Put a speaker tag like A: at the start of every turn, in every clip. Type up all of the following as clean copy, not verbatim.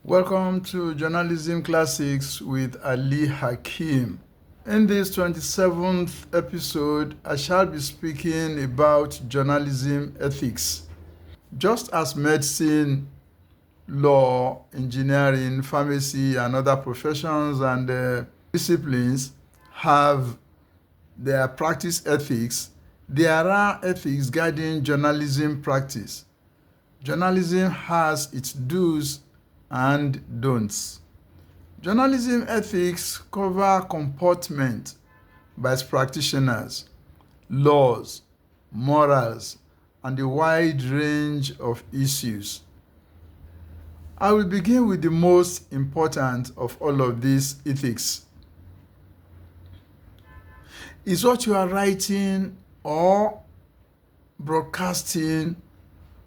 A: Welcome to Journalism Classics with Ali Hakim. In this 27th episode, I shall be speaking about journalism ethics. Just as medicine, law, engineering, pharmacy, and other professions and disciplines have their practice ethics, there are ethics guiding journalism practice. Journalism has its do's and don'ts. Journalism ethics cover comportment by its practitioners, laws, morals, and a wide range of issues. I will begin with the most important of all of these ethics. Is what you are writing or broadcasting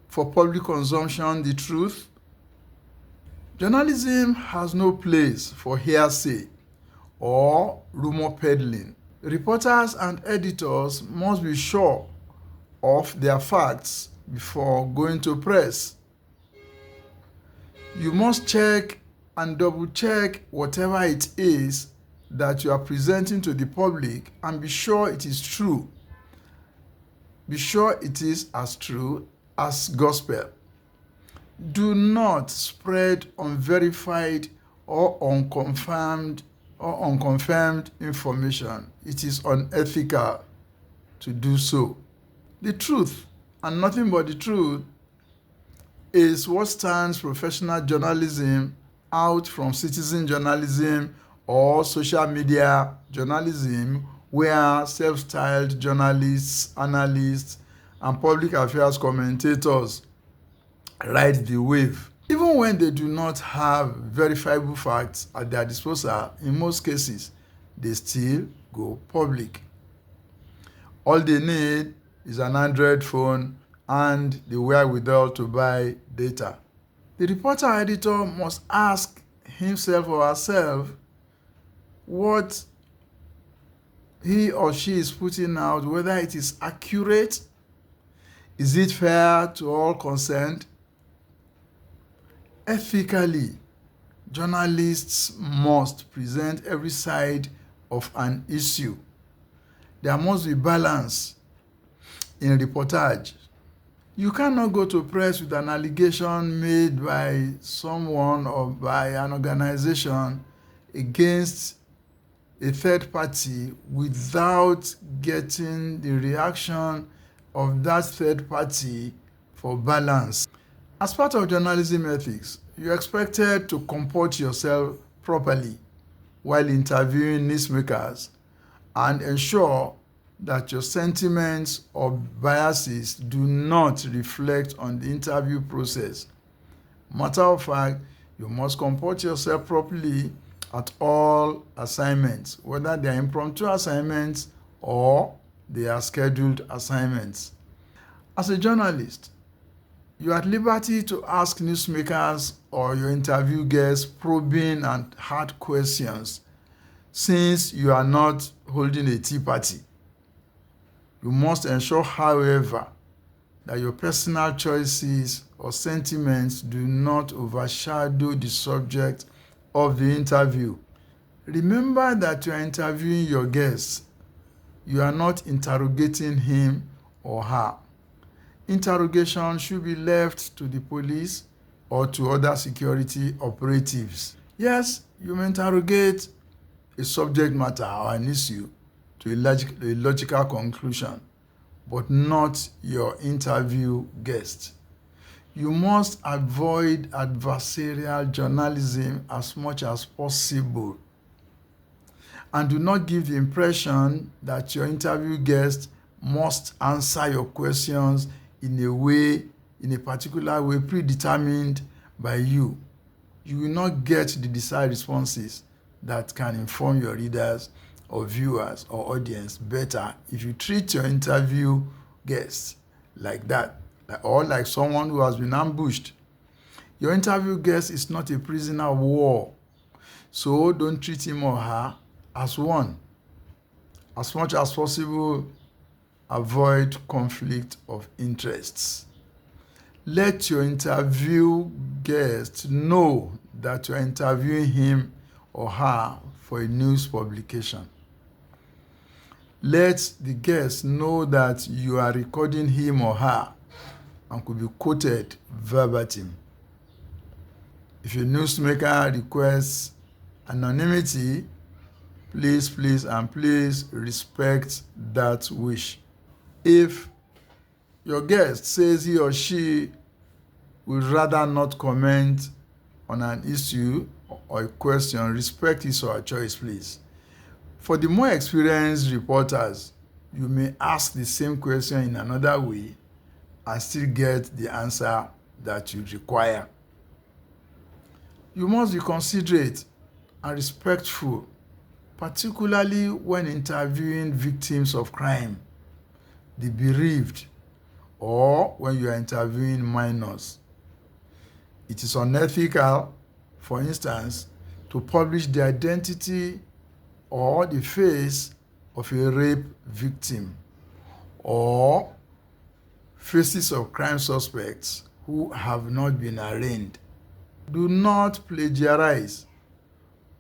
A: for public consumption the truth? Journalism has no place for hearsay or rumor peddling. Reporters and editors must be sure of their facts before going to press. You must check and double check whatever it is that you are presenting to the public and be sure it is true. Be sure it is as true as gospel. Do not spread unverified or unconfirmed information. It is unethical to do so. The truth, and nothing but the truth, is what stands professional journalism out from citizen journalism or social media journalism, where self-styled journalists, analysts, and public affairs commentators ride the wave. Even when they do not have verifiable facts at their disposal, in most cases, they still go public. All they need is an Android phone and the wherewithal to buy data. The reporter editor must ask himself or herself what he or she is putting out, whether it is accurate, is it fair to all concerned. Ethically, journalists must present every side of an issue. There must be balance in reportage. You cannot go to press with an allegation made by someone or by an organization against a third party without getting the reaction of that third party for balance. As part of journalism ethics, you're expected to comport yourself properly while interviewing newsmakers and ensure that your sentiments or biases do not reflect on the interview process. Matter of fact, you must comport yourself properly at all assignments, whether they are impromptu assignments or they are scheduled assignments. As a journalist, you are at liberty to ask newsmakers or your interview guests probing and hard questions, since you are not holding a tea party. You must ensure, however, that your personal choices or sentiments do not overshadow the subject of the interview. Remember that you are interviewing your guests. You are not interrogating him or her. Interrogation should be left to the police or to other security operatives. Yes, you may interrogate a subject matter or an issue to a logical conclusion, but not your interview guest. You must avoid adversarial journalism as much as possible, and do not give the impression that your interview guest must answer your questions in a particular way predetermined by you. You will not get the desired responses that can inform your readers or viewers or audience better if you treat your interview guests like that, or like someone who has been ambushed. Your interview guest is not a prisoner of war, so don't treat him or her as one. As much as possible, avoid conflict of interests. Let your interview guests know that you are interviewing him or her for a news publication. Let the guest know that you are recording him or her and could be quoted verbatim. If a newsmaker requests anonymity, please respect that wish. If your guest says he or she would rather not comment on an issue or a question, respect his or her choice, please. For the more experienced reporters, you may ask the same question in another way and still get the answer that you require. You must be considerate and respectful, particularly when interviewing victims of crime, the bereaved, or when you are interviewing minors. It is unethical, for instance, to publish the identity or the face of a rape victim or faces of crime suspects who have not been arraigned. Do not plagiarize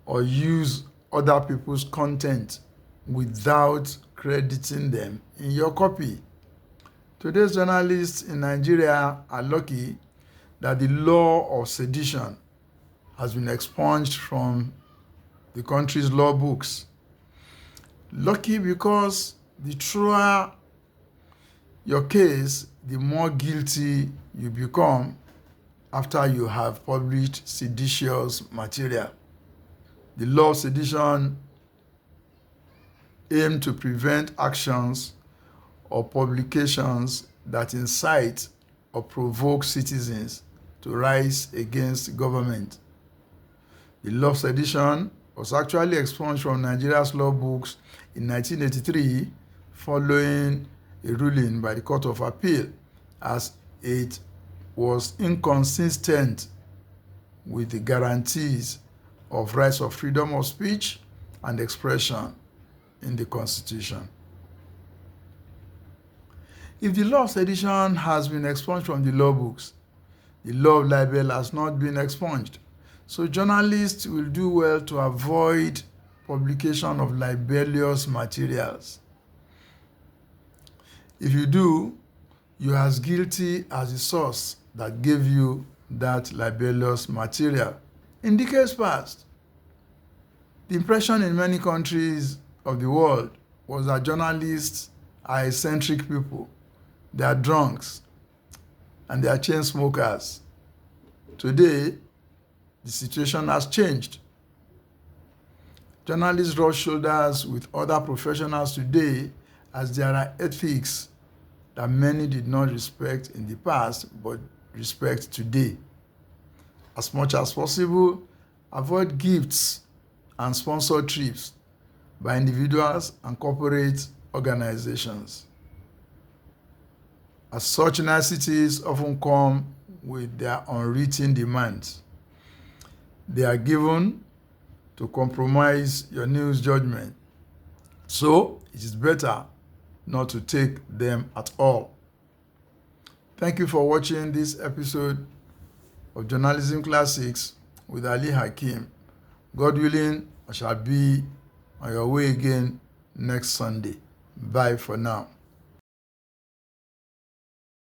A: or use other people's content without crediting them in your copy. Today's journalists in Nigeria are lucky that the law of sedition has been expunged from the country's law books. Lucky because the truer your case, the more guilty you become after you have published seditious material. The law of sedition aims to prevent actions or publications that incite or provoke citizens to rise against government. The law of sedition was actually expunged from Nigeria's law books in 1983 following a ruling by the Court of Appeal, as it was inconsistent with the guarantees of rights of freedom of speech and expression in the Constitution. If the law of sedition has been expunged from the law books, the law of libel has not been expunged. So journalists will do well to avoid publication of libelous materials. If you do, you are as guilty as the source that gave you that libelous material. In decades past, the impression in many countries of the world was that journalists are eccentric people. They are drunks and they are chain smokers. Today, the situation has changed. Journalists rub shoulders with other professionals today as there are ethics that many did not respect in the past but respect today. As much as possible, avoid gifts and sponsored trips by individuals and corporate organizations, as such niceties often come with their unwritten demands. They are given to compromise your news judgment, so it is better not to take them at all. Thank you for watching this episode of Journalism Classics with Ali Hakim. God willing, I shall be on your way again next Sunday. Bye for now.